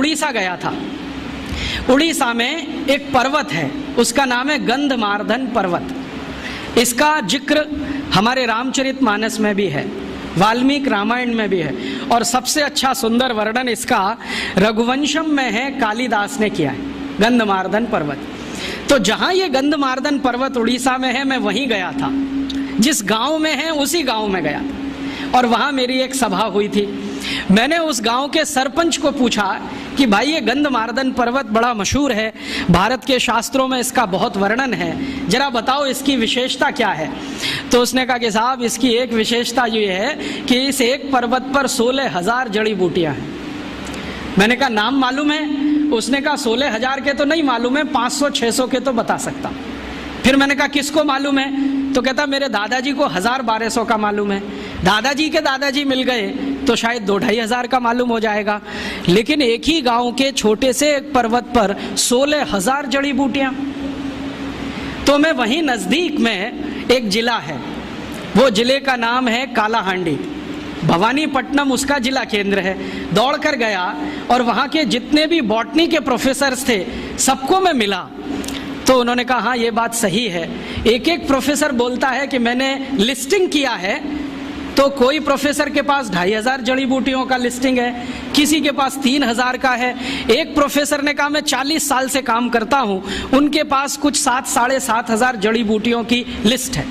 उड़ीसा गया था। उड़ीसा में एक पर्वत है, उसका नाम है गंधमार्दन पर्वत। इसका जिक्र हमारे रामचरितमानस में भी है, वाल्मीकि रामायण में भी है, और सबसे अच्छा सुंदर वर्णन इसका रघुवंशम में है, कालिदास ने किया है, गंधमार्दन पर्वत। तो जहाँ ये गंधमार्दन पर्वत उड़ीसा में है, मैं वहीं गया था। जिस गांव में है उसी गांव में गया था, और वहाँ मेरी एक सभा हुई थी। मैंने उस गांव के सरपंच को पूछा कि भाई ये गंधमार्दन पर्वत बड़ा मशहूर है, भारत के शास्त्रों में इसका बहुत वर्णन है, जरा बताओ इसकी विशेषता क्या है। तो उसने कहा कि साहब इसकी एक विशेषता ये है कि इस एक पर्वत पर 16,000 जड़ी बूटियाँ हैं। मैंने कहा नाम मालूम है? उसने कहा 16,000 के तो नहीं मालूम है, 500-600 के तो बता सकता। फिर मैंने कहा किसको मालूम है? तो कहता मेरे दादाजी को 1000-1200 का मालूम है। दादाजी के दादाजी मिल गए तो शायद 2-2,500 का मालूम हो जाएगा, लेकिन एक ही गांव के छोटे से एक पर्वत पर 16,000 जड़ी बूटियां। तो मैं वहीं नजदीक में एक जिला है, वो जिले का नाम है कालाहांडी, भवानीपट्टनम उसका जिला केंद्र है। दौड़कर गया और वहाँ के जितने भी बॉटनी के प्रोफेसर्स थे सबको मैं मिला। तो उन्होंने कहा हाँ ये बात सही है। एक एक प्रोफेसर बोलता है कि मैंने लिस्टिंग किया है, तो कोई प्रोफेसर के पास 2,500 जड़ी बूटियों का लिस्टिंग है, किसी के पास 3,000 का है। एक प्रोफेसर ने कहा मैं 40 साल से काम करता हूँ, उनके पास कुछ 7-7,500 जड़ी बूटियों की लिस्ट है,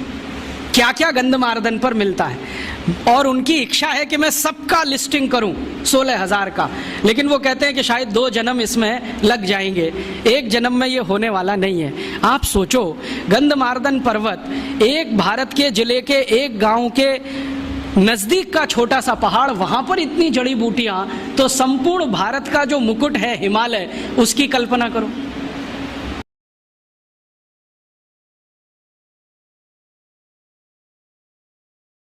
क्या क्या गंधमार्दन पर मिलता है। और उनकी इच्छा है कि मैं सबका लिस्टिंग करूं 16,000 का, लेकिन वो कहते हैं कि शायद 2 जन्म इसमें लग जाएंगे, 1 जन्म में ये होने वाला नहीं है। आप सोचो, गंधमार्दन पर्वत एक भारत के जिले के एक गांव के नजदीक का छोटा सा पहाड़, वहां पर इतनी जड़ी बूटियां, तो संपूर्ण भारत का जो मुकुट है हिमालय, उसकी कल्पना करो।